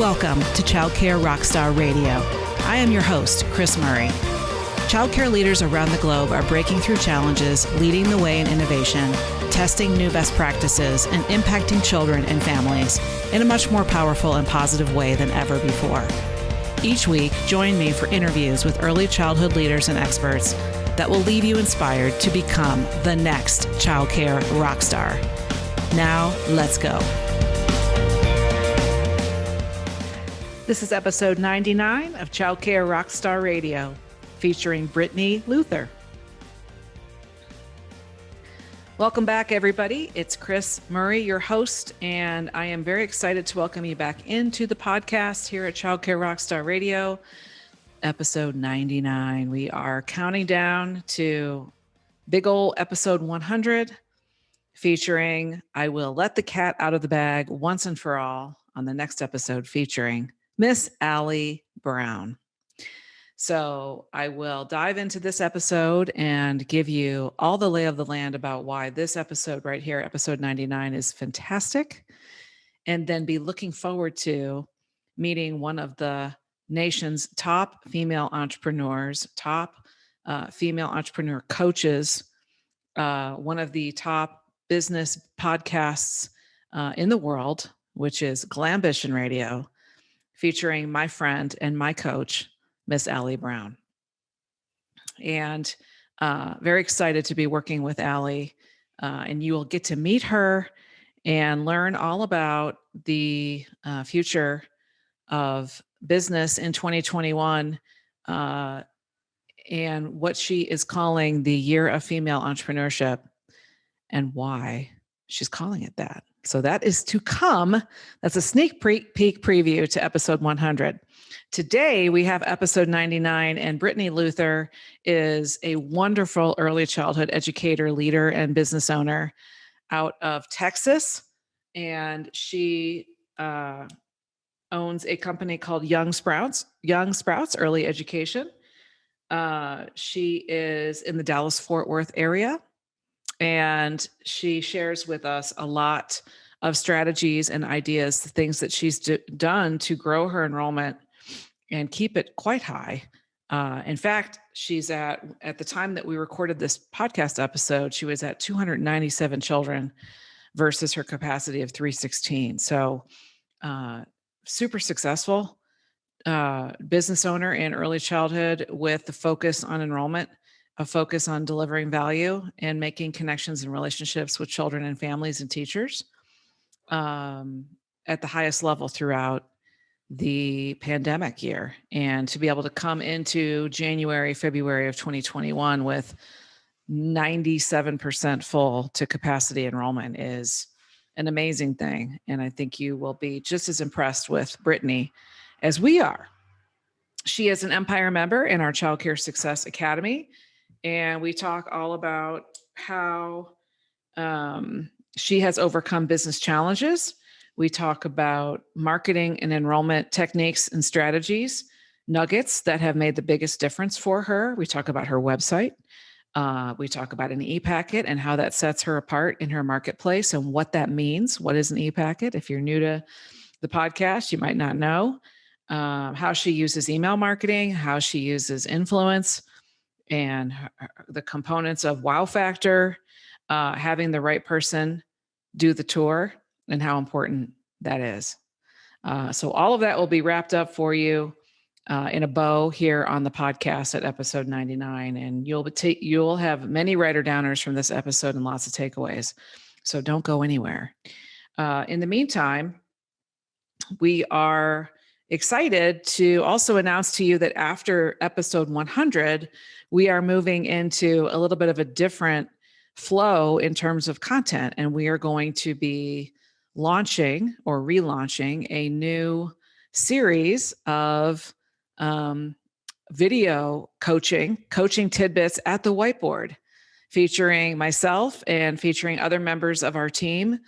Welcome to Childcare Rockstar Radio. I am your host, Chris Murray. Childcare leaders around the globe are breaking through challenges, leading the way in innovation, testing new best practices, and impacting children and families in a much more powerful and positive way than ever before. Each week, join me for interviews with early childhood leaders and experts that will leave you inspired to become the next childcare rockstar. Now, let's go. This is episode 99 of Childcare Rockstar Radio, featuring Brittany Luther. Welcome back, everybody. It's Chris Murray, your host, and I am very excited to welcome you back into the podcast here at Childcare Rockstar Radio, episode 99. We are counting down to big ol' episode 100, featuring I Will Let the Cat Out of the Bag Once and For All on the next episode, featuring Miss Allie Brown. So I will dive into this episode and give you all the lay of the land about why this episode right here, episode 99, is fantastic. And then be looking forward to meeting one of the nation's top female entrepreneurs, top female entrepreneur coaches, one of the top business podcasts in the world, which is Glambition Radio, featuring my friend and my coach, Miss Allie Brown. And very excited to be working with Allie. And you will get to meet her and learn all about the future of business in 2021 and what she is calling the Year of Female Entrepreneurship and why she's calling it that. So that is to come. That's a sneak peek preview to episode 100. Today, we have episode 99, and Brittany Luther is a wonderful early childhood educator, leader, and business owner out of Texas. And she owns a company called Young Sprouts Early Education. She is in the Dallas-Fort Worth area. And she shares with us a lot of strategies and ideas, things that she's done to grow her enrollment and keep it quite high. In fact, she's at the time that we recorded this podcast episode, she was at 297 children versus her capacity of 316. So super successful business owner in early childhood with the focus on enrollment, a focus on delivering value and making connections and relationships with children and families and teachers at the highest level throughout the pandemic year. And to be able to come into January, February of 2021 with 97% full to capacity enrollment is an amazing thing. And I think you will be just as impressed with Brittany as we are. She is an Empire member in our Child Care Success Academy. And we talk all about how she has overcome business challenges. We talk about marketing and enrollment techniques and strategies, nuggets that have made the biggest difference for her. We talk about her website. We talk about an e-packet and how that sets her apart in her marketplace and what that means. What is an e-packet? If you're new to the podcast, you might not know how she uses email marketing, how she uses influence, and the components of wow factor, having the right person do the tour, and how important that is. So all of that will be wrapped up for you in a bow here on the podcast at episode 99. And you'll have many writer-downers from this episode and lots of takeaways. So don't go anywhere. In the meantime, we are excited to also announce to you that after episode 100, we are moving into a little bit of a different flow in terms of content. And we are going to be launching or relaunching a new series of video coaching tidbits at the whiteboard, featuring myself and featuring other members of our team,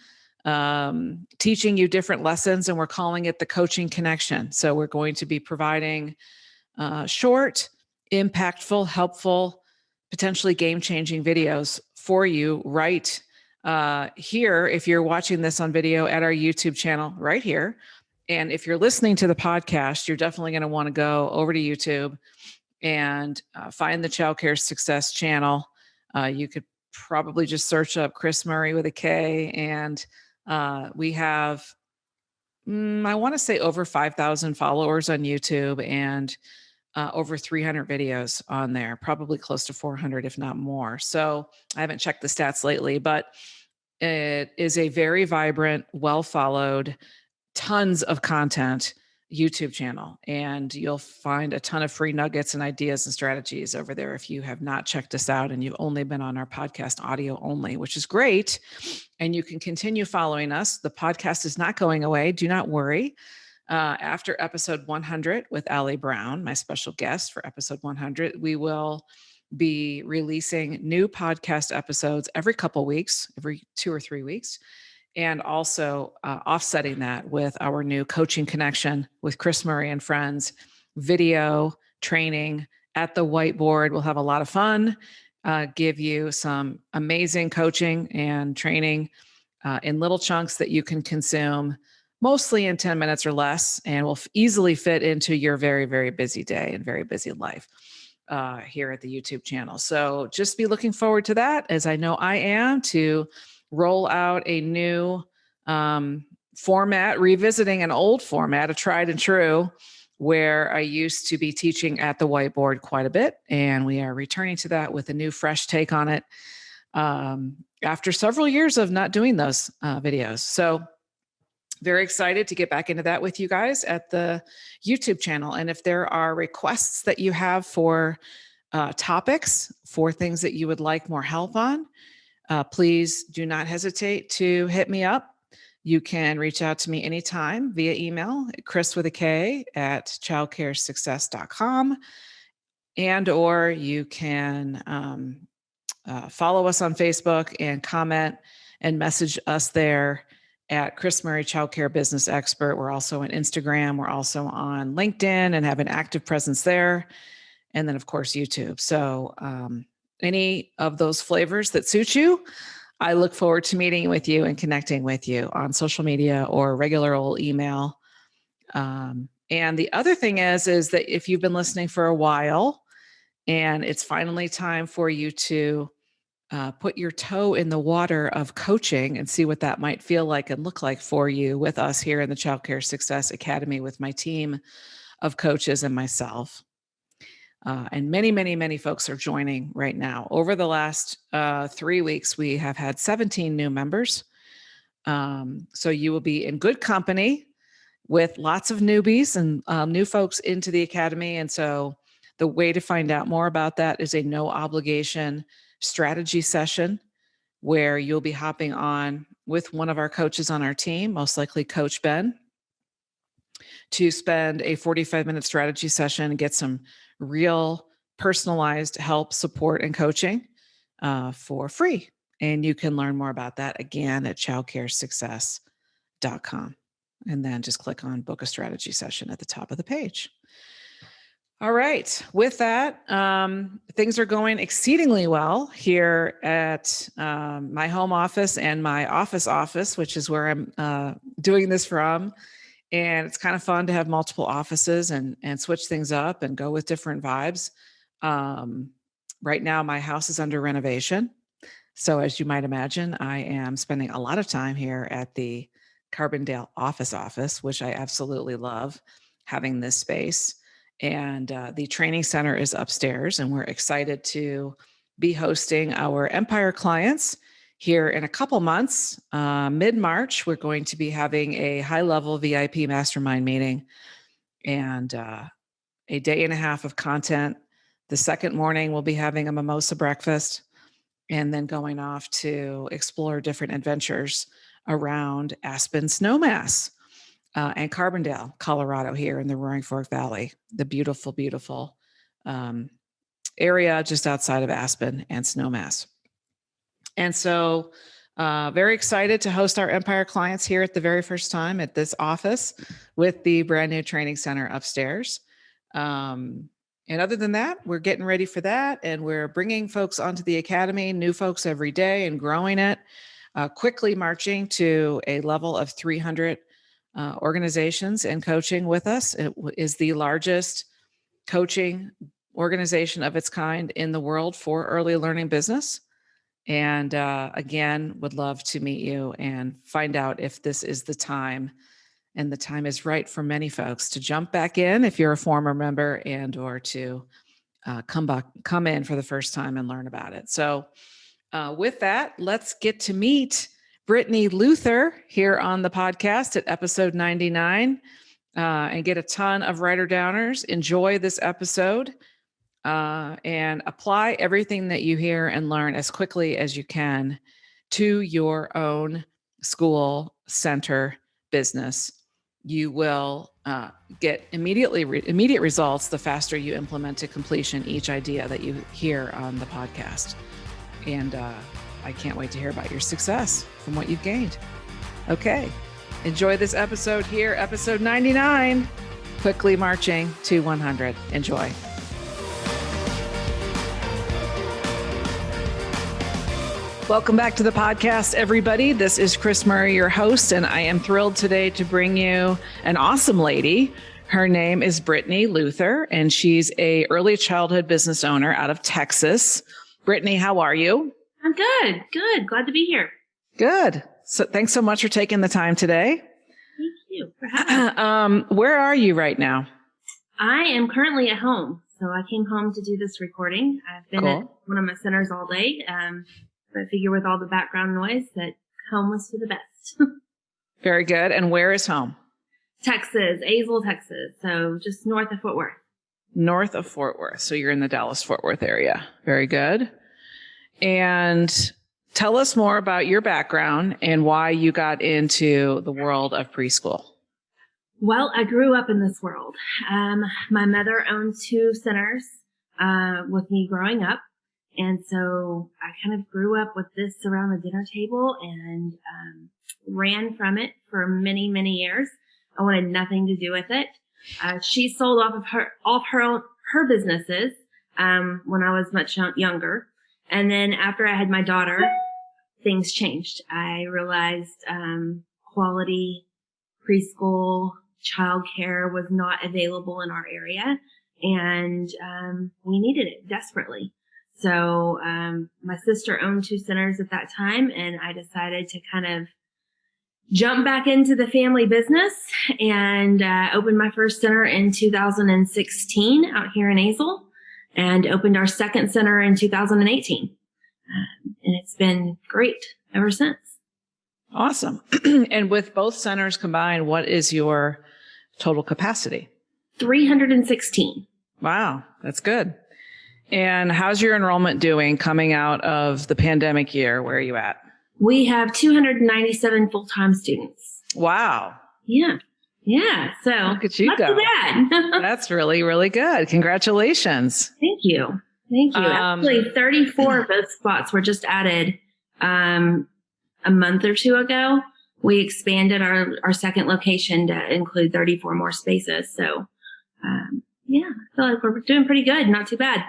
teaching you different lessons, and we're calling it the Coaching Connection. So we're going to be providing short, impactful, helpful, potentially game-changing videos for you right here. If you're watching this on video at our YouTube channel right here, And if you're listening to the podcast, you're definitely going to want to go over to YouTube and find the Child Care Success channel. You could probably just search up Chris Murray with a K. And we have, I want to say over 5,000 followers on YouTube and over 300 videos on there, probably close to 400, if not more. So I haven't checked the stats lately, but it is a very vibrant, well-followed, tons of content YouTube channel. And you'll find a ton of free nuggets and ideas and strategies over there if you have not checked us out and you've only been on our podcast audio only, which is great. And you can continue following us. The podcast is not going away. Do not worry. After episode 100 with Allie Brown, my special guest for episode 100, we will be releasing new podcast episodes every couple weeks, every 2 or 3 weeks, and also offsetting that with our new coaching connection with Chris Murray and friends, video training at the whiteboard. We'll have a lot of fun, give you some amazing coaching and training in little chunks that you can consume mostly in 10 minutes or less, and will easily fit into your very, very busy day and very busy life here at the YouTube channel. So just be looking forward to that, as I know I am, to roll out a new format, revisiting an old format, a tried and true, where I used to be teaching at the whiteboard quite a bit. And we are returning to that with a new, fresh take on it after several years of not doing those videos. So very excited to get back into that with you guys at the YouTube channel. And if there are requests that you have for topics, for things that you would like more help on, please do not hesitate to hit me up. You can reach out to me anytime via email, Chris with a K at childcaresuccess.com. And or you can follow us on Facebook and comment and message us there at Chris Murray Child Care Business Expert. We're also on Instagram. We're also on LinkedIn and have an active presence there. And then, of course, YouTube. So any of those flavors that suit you, I look forward to meeting with you and connecting with you on social media or regular old email. And the other thing is that if you've been listening for a while and it's finally time for you to put your toe in the water of coaching and see what that might feel like and look like for you with us here in the Child Care Success Academy with my team of coaches and myself. And many, many, many folks are joining right now. Over the last 3 weeks, we have had 17 new members. So you will be in good company with lots of newbies and new folks into the Academy. And so the way to find out more about that is a no obligation strategy session where you'll be hopping on with one of our coaches on our team, most likely Coach Ben, to spend a 45-minute strategy session and get some real personalized help, support, and coaching for free. And you can learn more about that again at childcaresuccess.com. And then just click on book a strategy session at the top of the page. All right. With that, things are going exceedingly well here at my home office and my office, which is where I'm doing this from. And it's kind of fun to have multiple offices and switch things up and go with different vibes. Right now, my house is under renovation. So as you might imagine, I am spending a lot of time here at the Carbondale office, which I absolutely love having this space. And the training center is upstairs, and we're excited to be hosting our Empire clients here in a couple months. Mid-March, we're going to be having a high-level VIP mastermind meeting and a day and a half of content. The second morning, we'll be having a mimosa breakfast and then going off to explore different adventures around Aspen Snowmass. And Carbondale, Colorado, here in the Roaring Fork Valley, the beautiful, beautiful area just outside of Aspen and Snowmass. And so very excited to host our Empire clients here at the very first time at this office with the brand new training center upstairs. And other than that, we're getting ready for that. And we're bringing folks onto the Academy, new folks every day, and growing it, quickly marching to a level of 300 organizations in coaching with us. It is the largest coaching organization of its kind in the world for early learning business. And again, would love to meet you and find out if this is the time, and the time is right for many folks to jump back in if you're a former member, and or to come in for the first time and learn about it. So with that, let's get to meet Brittany Luther here on the podcast at episode 99 and get a ton of writer downers. Enjoy this episode and apply everything that you hear and learn as quickly as you can to your own school, center, business. You will get immediate results the faster you implement to completion each idea that you hear on the podcast. And I can't wait to hear about your success from what you've gained. Okay, enjoy this episode here, episode 99, quickly marching to 100. Enjoy. Welcome back to the podcast, everybody. This is Chris Murray, your host, and I am thrilled today to bring you an awesome lady. Her name is Brittany Luther, and she's a early childhood business owner out of Texas. Brittany, how are you? I'm good. Glad to be here. Good. So thanks so much for taking the time today. Thank you for having me. Where are you right now? I am currently at home. So I came home to do this recording. I've been at one of my centers all day. But I figure with all the background noise that home was for the best. Very good. And where is home? Texas, Azle, Texas. So just north of Fort Worth. North of Fort Worth. So you're in the Dallas-Fort Worth area. Very good. And tell us more about your background and why you got into the world of preschool. Well, I grew up in this world. My mother owned 2 centers with me growing up. And so I kind of grew up with this around the dinner table and ran from it for many, many years. I wanted nothing to do with it. She sold off her businesses when I was much younger. And then after I had my daughter, things changed. I realized quality preschool childcare was not available in our area, and we needed it desperately. So my sister owned 2 centers at that time, and I decided to kind of jump back into the family business and opened my first center in 2016 out here in Azle, and opened our second center in 2018. And it's been great ever since. Awesome. And with both centers combined, what is your total capacity? 316. Wow, that's good. And how's your enrollment doing coming out of the pandemic year? Where are you at? We have 297 full-time students. Wow. Yeah. So look at you not go. Too bad. That's really, really good. Congratulations. Thank you. Actually, 34 of those spots were just added a month or 2 ago. We expanded our second location to include 34 more spaces. So, I feel like we're doing pretty good. Not too bad.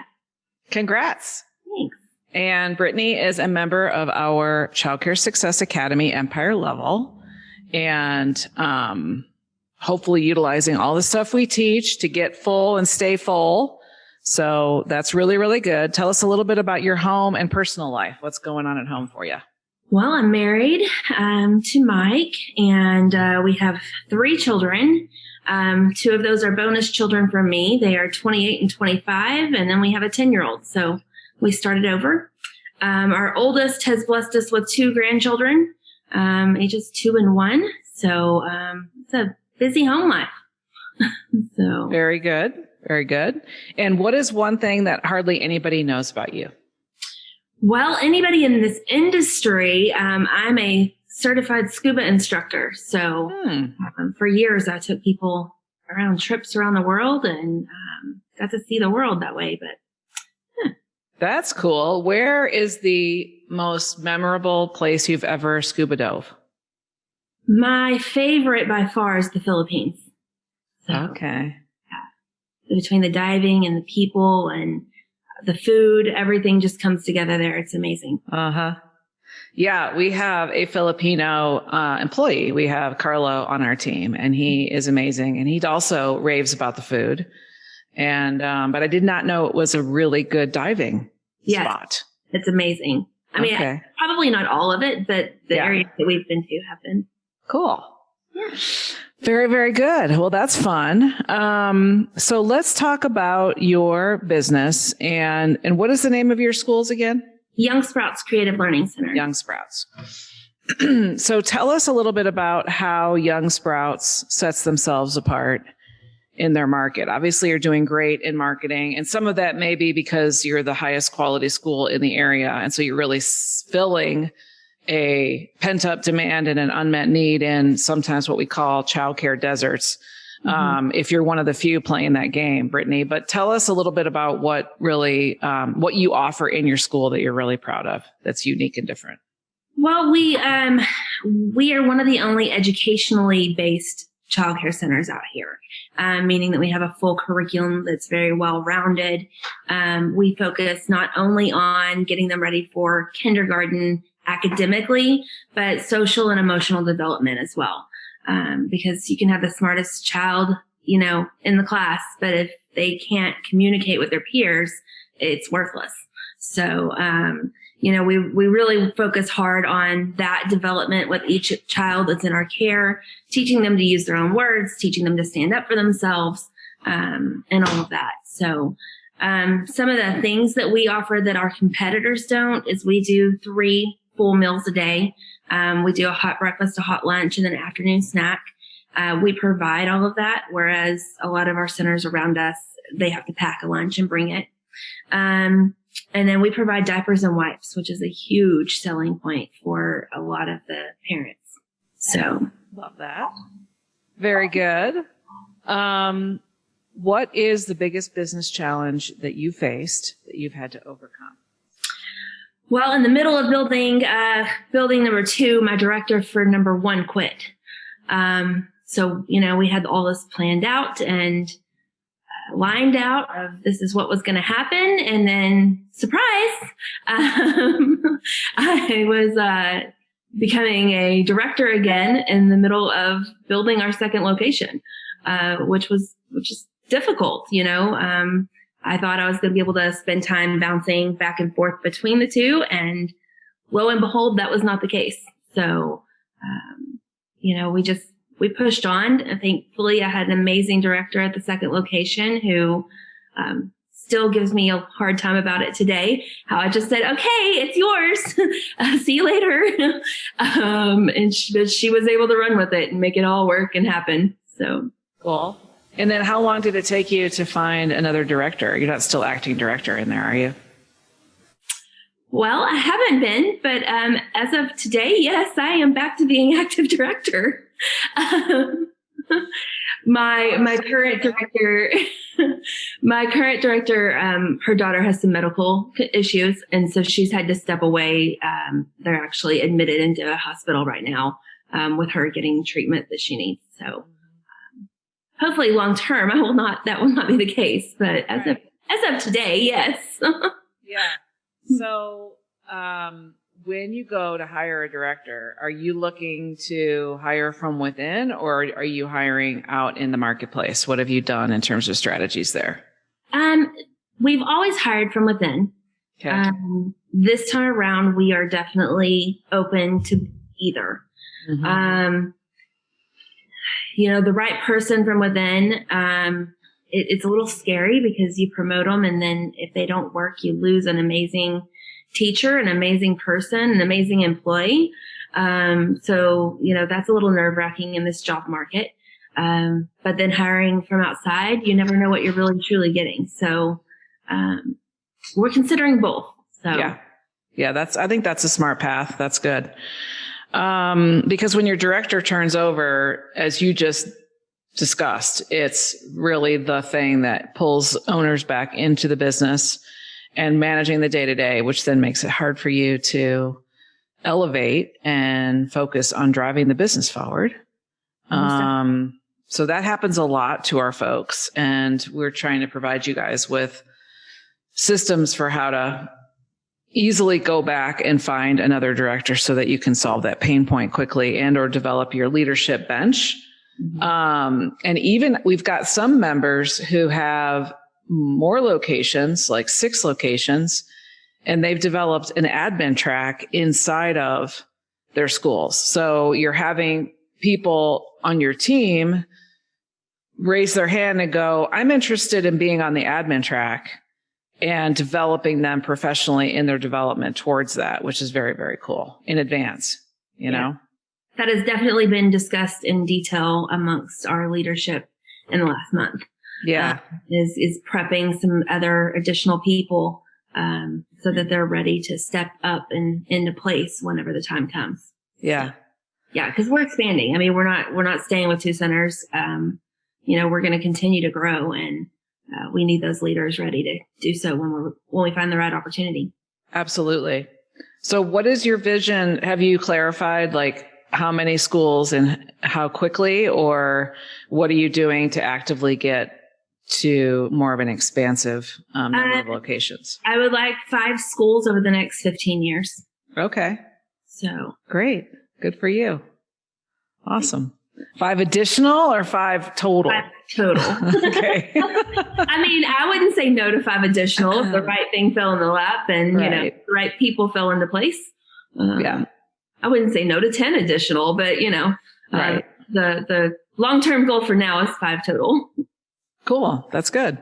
Congrats. Thanks. And Brittany is a member of our Childcare Success Academy Empire level, and hopefully utilizing all the stuff we teach to get full and stay full. So that's really, really good. Tell us a little bit about your home and personal life. What's going on at home for you? Well, I'm married to Mike, and we have 3 children. 2 of those are bonus children from me. They are 28 and 25, and then we have a 10-year-old. So we started over. Our oldest has blessed us with 2 grandchildren, ages 2 and 1. So it's a busy home life. So very good. Very good. And what is one thing that hardly anybody knows about you? Well, anybody in this industry, I'm a certified scuba instructor. So for years, I took people around trips around the world and got to see the world that way. But that's cool. Where is the most memorable place you've ever scuba dove? My favorite by far is the Philippines. So, okay. Yeah. Between the diving and the people and the food, everything just comes together there. It's amazing. Uh-huh. Yeah, we have a Filipino employee. We have Carlo on our team, and he is amazing. And he also raves about the food. And but I did not know it was a really good diving spot. It's amazing. I mean, probably not all of it, but the areas that we've been to have been. Cool. Yeah. Very, very good. Well, that's fun. So let's talk about your business and what is the name of your schools again? Young Sprouts Creative Learning Center. Young Sprouts. So tell us a little bit about how Young Sprouts sets themselves apart in their market. Obviously, you're doing great in marketing, and some of that may be because you're the highest quality school in the area. And so you're really filling a pent-up demand and an unmet need in sometimes what we call childcare deserts. If you're one of the few playing that game, Brittany, but tell us a little bit about what really, what you offer in your school that you're really proud of that's unique and different. Well, we are one of the only educationally based childcare centers out here, meaning that we have a full curriculum that's very well-rounded. We focus not only on getting them ready for kindergarten academically, but social and emotional development as well. Because you can have the smartest child, in the class, but if they can't communicate with their peers, it's worthless. So, we really focus hard on that development with each child that's in our care, teaching them to use their own words, teaching them to stand up for themselves, and all of that. So, some of the things that we offer that our competitors don't is we do 3 full meals a day. We do a hot breakfast, a hot lunch, and an afternoon snack. We provide all of that, whereas a lot of our centers around us, they have to pack a lunch and bring it. And then we provide diapers and wipes, which is a huge selling point for a lot of the parents. So love that. Very good. What is the biggest business challenge that you faced that you've had to overcome? Well, in the middle of building number 2, my director for number 1 quit. So, we had all this planned out and lined out of this is what was going to happen. And then surprise, I was, becoming a director again in the middle of building our second location, which is difficult, I thought I was going to be able to spend time bouncing back and forth between the two. And lo and behold, that was not the case. So, we pushed on. And thankfully, I had an amazing director at the second location who still gives me a hard time about it today. How I just said, okay, it's yours. See you later. But she was able to run with it and make it all work and happen. So cool. And then how long did it take you to find another director? You're not still acting director in there, are you? Well, I haven't been, but as of today, yes, I am back to being active director. My current director, her daughter has some medical issues, and so she's had to step away. They're actually admitted into a hospital right now with her getting treatment that she needs. So hopefully long term, that will not be the case, but as of today, yes. Yeah. So, when you go to hire a director, are you looking to hire from within or are you hiring out in the marketplace? What have you done in terms of strategies there? We've always hired from within. Okay. This time around, we are definitely open to either. Mm-hmm. The right person from within, it's a little scary because you promote them and then if they don't work, you lose an amazing teacher, an amazing person, an amazing employee. So, that's a little nerve-wracking in this job market. But then hiring from outside, you never know what you're really truly getting. So, we're considering both. So yeah, I think that's a smart path. That's good. Because when your director turns over, as you just discussed, it's really the thing that pulls owners back into the business and managing the day-to-day, which then makes it hard for you to elevate and focus on driving the business forward. So that happens a lot to our folks, and we're trying to provide you guys with systems for how to, easily go back and find another director so that you can solve that pain point quickly and or develop your leadership bench. And even we've got some members who have more locations, like 6 locations, and they've developed an admin track inside of their schools. So you're having people on your team raise their hand and go, I'm interested in being on the admin track, and developing them professionally in their development towards that, which is very, very cool in advance, you know? That has definitely been discussed in detail amongst our leadership in the last month. Yeah. Is prepping some other additional people, so that they're ready to step up and into place whenever the time comes. Yeah. Yeah. Cause we're expanding. I mean, we're not staying with 2 centers. We're going to continue to grow, and we need those leaders ready to do so when we find the right opportunity. Absolutely. So what is your vision? Have you clarified like how many schools and how quickly, or what are you doing to actively get to more of an expansive number of locations? I would like 5 schools over the next 15 years. Okay. So great. Good for you. Awesome. 5 additional or 5 total? 5 total. Okay. I mean, I wouldn't say no to 5 additional if the right thing fell in the lap and, the right people fell into place. I wouldn't say no to 10 additional, but, the long-term goal for now is 5 total. Cool. That's good.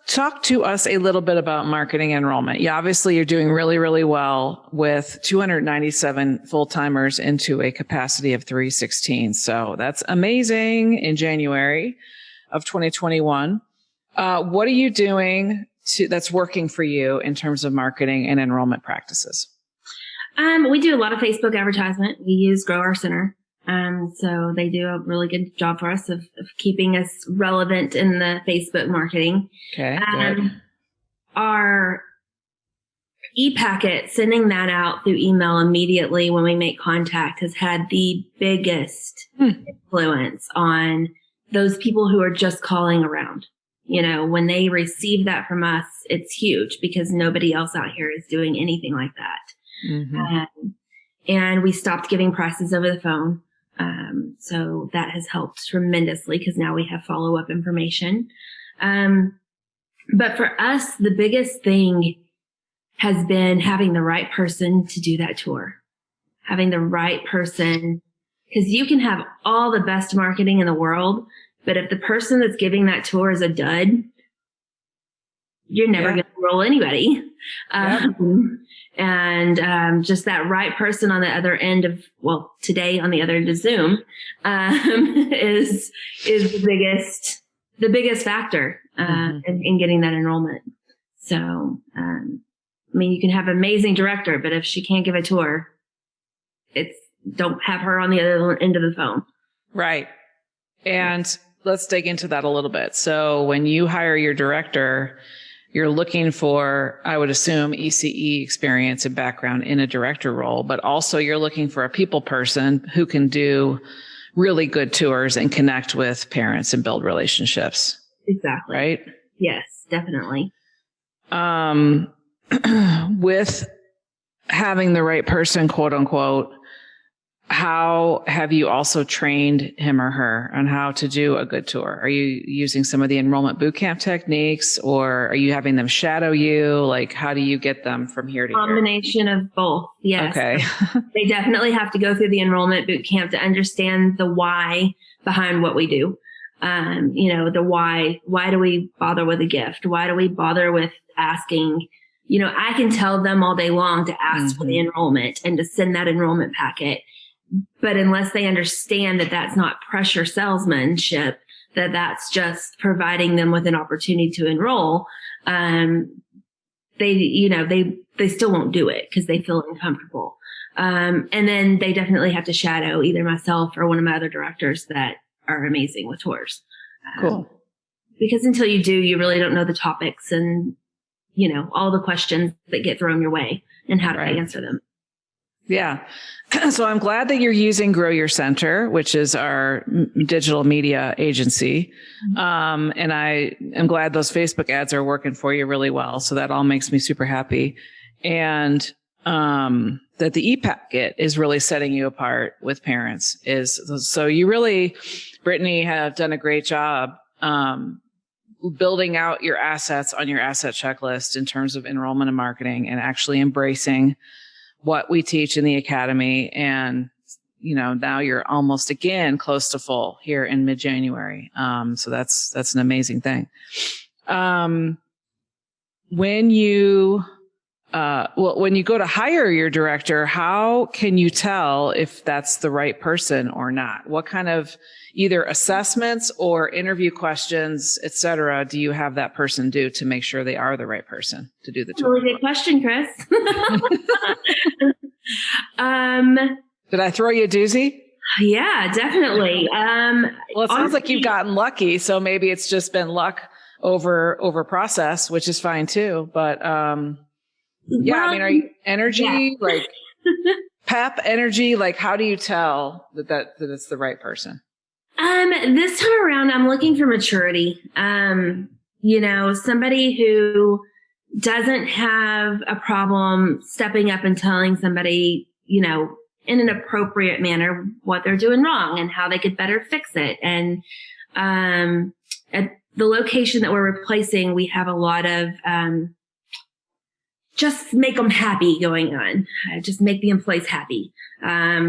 Talk to us a little bit about marketing enrollment. Yeah, obviously you're doing really, really well with 297 full-timers into a capacity of 316. So that's amazing in January of 2021. What are you doing that's working for you in terms of marketing and enrollment practices? We do a lot of Facebook advertisement. We use Grow Our Center. So they do a really good job for us of keeping us relevant in the Facebook marketing. Okay. Good. Our e-packet, sending that out through email immediately when we make contact, has had the biggest influence on those people who are just calling around. When they receive that from us, it's huge because nobody else out here is doing anything like that. Mm-hmm. And we stopped giving prices over the phone. So that has helped tremendously because now we have follow-up information. But for us, the biggest thing has been having the right person to do that tour, having the right person, because you can have all the best marketing in the world, but if the person that's giving that tour is a dud, you're never going to enroll anybody. And just that right person on the other end of, today on the other end of Zoom, is the biggest factor, in getting that enrollment. So, you can have an amazing director, but if she can't give a tour, don't have her on the other end of the phone. Right. And let's dig into that a little bit. So when you hire your director, you're looking for, I would assume, ECE experience and background in a director role, but also you're looking for a people person who can do really good tours and connect with parents and build relationships. Exactly. Right? Yes, definitely. With having the right person, quote unquote, how have you also trained him or her on how to do a good tour? Are you using some of the enrollment bootcamp techniques, or are you having them shadow you? Like, how do you get them from here to here? Combination of both. Yes. Okay. They definitely have to go through the enrollment bootcamp to understand the why behind what we do. The why do we bother with a gift? Why do we bother with asking? I can tell them all day long to ask for the enrollment and to send that enrollment packet. But unless they understand that that's not pressure salesmanship, that's just providing them with an opportunity to enroll, they still won't do it because they feel uncomfortable. And then they definitely have to shadow either myself or one of my other directors that are amazing with tours. Cool. Because until you do, you really don't know the topics and, all the questions that get thrown your way and how to answer them. Yeah. So I'm glad that you're using Grow Your Center, which is our digital media agency. And I am glad those Facebook ads are working for you really well. So that all makes me super happy. And that the e-packet is really setting you apart with parents so you really, Brittany, have done a great job building out your assets on your asset checklist in terms of enrollment and marketing, and actually embracing what we teach in the academy. And, now you're almost again close to full here in mid-January. So that's an amazing thing. When you go to hire your director, how can you tell if that's the right person or not? What kind of either assessments or interview questions, et cetera, do you have that person do to make sure they are the right person to do the tour? Really good question, Chris. Did I throw you a doozy? Yeah, definitely. Well, it sounds like you've gotten lucky, so maybe it's just been luck over process, which is fine too. But are you energy, like pep energy? Like, how do you tell that it's the right person? This time around, I'm looking for maturity. Somebody who doesn't have a problem stepping up and telling somebody, in an appropriate manner what they're doing wrong and how they could better fix it. And at the location that we're replacing, we have a lot of just make them happy going on. Just make the employees happy.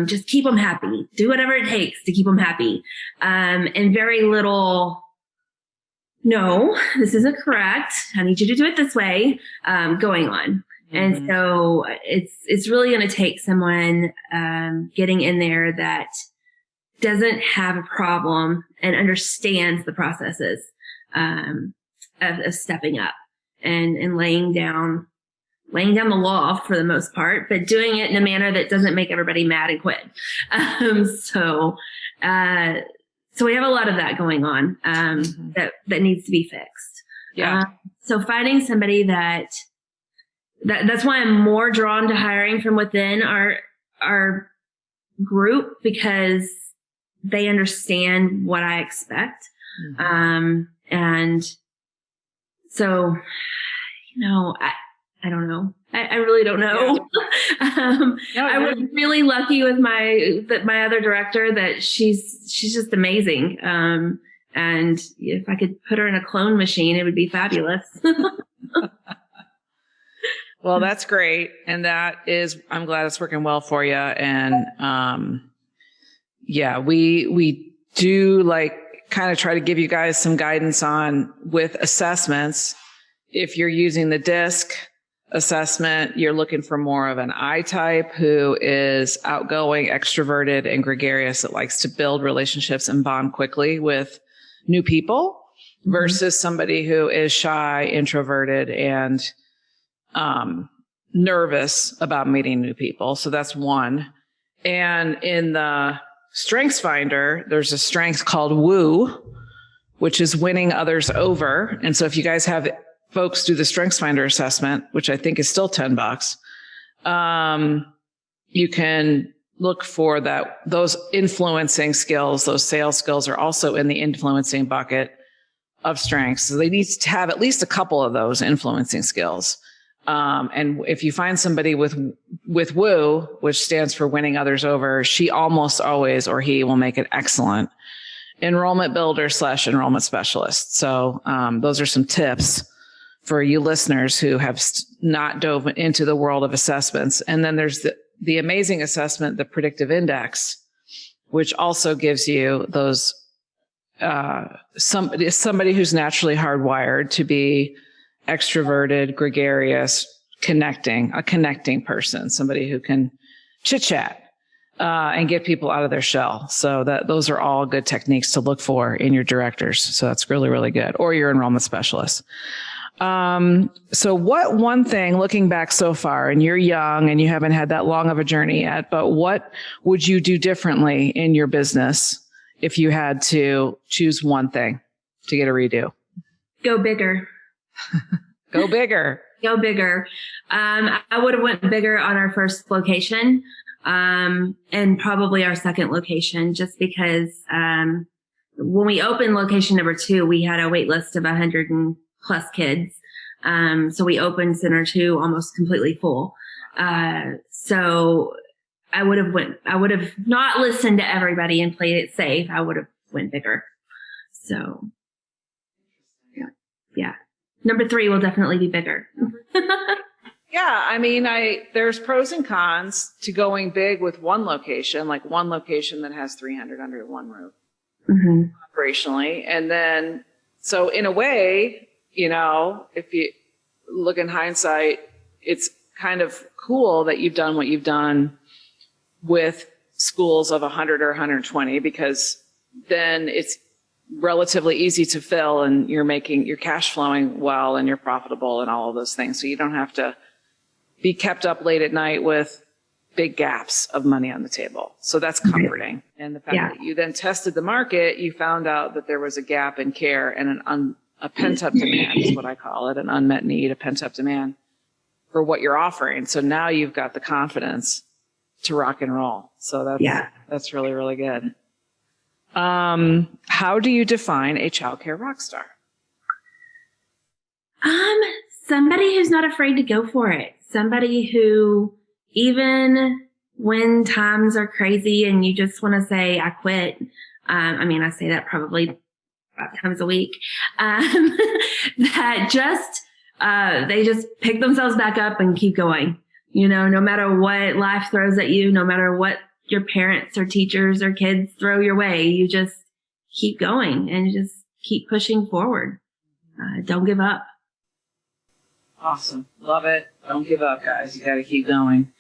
Just keep them happy. Do whatever it takes to keep them happy. And very little, no, this isn't correct. I need you to do it this way, going on. Mm-hmm. And so it's really going to take someone getting in there that doesn't have a problem and understands the processes of stepping up and laying down the law for the most part, but doing it in a manner that doesn't make everybody mad and quit. So we have a lot of that going on that needs to be fixed. Yeah. So finding somebody that's why I'm more drawn to hiring from within our group, because they understand what I expect. Mm-hmm. And so, I don't know. I really don't know. Yeah. I was really lucky with my other director that she's just amazing. And if I could put her in a clone machine, it would be fabulous. Well, that's great. And I'm glad it's working well for you. And, we do kind of try to give you guys some guidance on with assessments. If you're using the DISC assessment, you're looking for more of an I type who is outgoing, extroverted, and gregarious, that likes to build relationships and bond quickly with new people, versus somebody who is shy, introverted, and nervous about meeting new people. So that's one. And in the Strengths Finder, there's a strength called Woo, which is winning others over. And so if you guys have folks do the Strengths Finder assessment, which I think is still $10, you can look for those influencing skills, those sales skills are also in the influencing bucket of strengths. So they need to have at least a couple of those influencing skills. And if you find somebody with Woo, which stands for winning others over, she almost always, or he, will make an excellent enrollment builder / enrollment specialist. So, those are some tips for you listeners who have not dove into the world of assessments. And then there's the amazing assessment, the predictive index, which also gives you those, somebody who's naturally hardwired to be extroverted, gregarious, a connecting person, somebody who can chit chat, and get people out of their shell. So those are all good techniques to look for in your directors. So that's really, really good. Or your enrollment specialists. So what one thing, looking back so far, and you're young and you haven't had that long of a journey yet, but what would you do differently in your business if you had to choose one thing to get a redo? Go bigger. Go bigger. Go bigger. I would have went bigger on our first location. And probably our second location, just because, when we opened location number 2, we had a wait list of 100 and plus kids. So we opened center 2 almost completely full. So I would have not listened to everybody and played it safe. I would have went bigger. So yeah. Number 3 will definitely be bigger. Yeah. I mean, there's pros and cons to going big with one location, like one location that has 300 under one roof. Mm-hmm. Operationally. And then, so in a way, if you look in hindsight, it's kind of cool that you've done what you've done with schools of 100 or 120, because then it's relatively easy to fill and you're cash flowing well and you're profitable and all of those things. So you don't have to be kept up late at night with big gaps of money on the table. So that's comforting. And the fact that you then tested the market, you found out that there was a gap in care and a pent-up demand is what I call it, an unmet need, a pent-up demand for what you're offering. So now you've got the confidence to rock and roll. So that's really, really good. How do you define a childcare rock star? Somebody who's not afraid to go for it. Somebody who, even when times are crazy and you just want to say, I quit. I say that probably 5 times a week. That they just pick themselves back up and keep going. No matter what life throws at you, no matter what your parents or teachers or kids throw your way, you just keep going and just keep pushing forward. Don't give up. Awesome. Love it. Don't give up, guys. You got to keep going.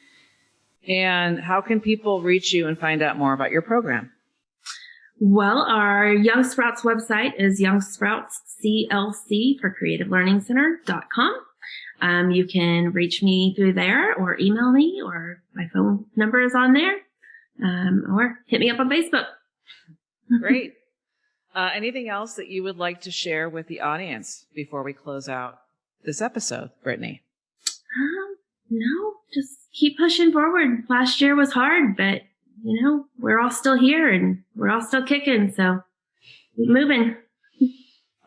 And how can people reach you and find out more about your program? Well, our Young Sprouts website is youngsproutsclc for creativelearningscenter.com. You can reach me through there or email me, or my phone number is on there, or hit me up on Facebook. Great. Anything else that you would like to share with the audience before we close out this episode, Brittany? No, just keep pushing forward. Last year was hard, but we're all still here and we're all still kicking. So keep moving.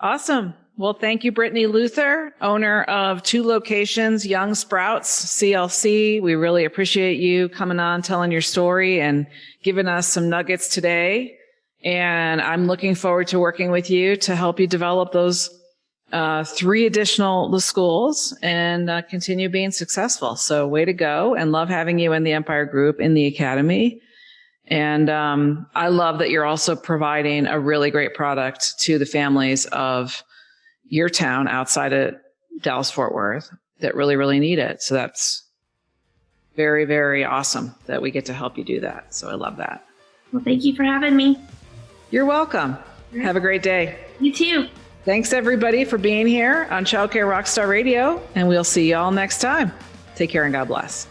Awesome. Well, thank you, Brittany Luther, owner of 2 locations, Young Sprouts, CLC. We really appreciate you coming on, telling your story and giving us some nuggets today. And I'm looking forward to working with you to help you develop those 3 additional schools and continue being successful. So way to go, and love having you in the Empire Group in the Academy. And I love that you're also providing a really great product to the families of your town outside of Dallas-Fort Worth that really, really need it. So that's very, very awesome that we get to help you do that. So I love that. Well, thank you for having me. You're welcome. Have a great day. You too. Thanks, everybody, for being here on Childcare Rockstar Radio, and we'll see you all next time. Take care and God bless.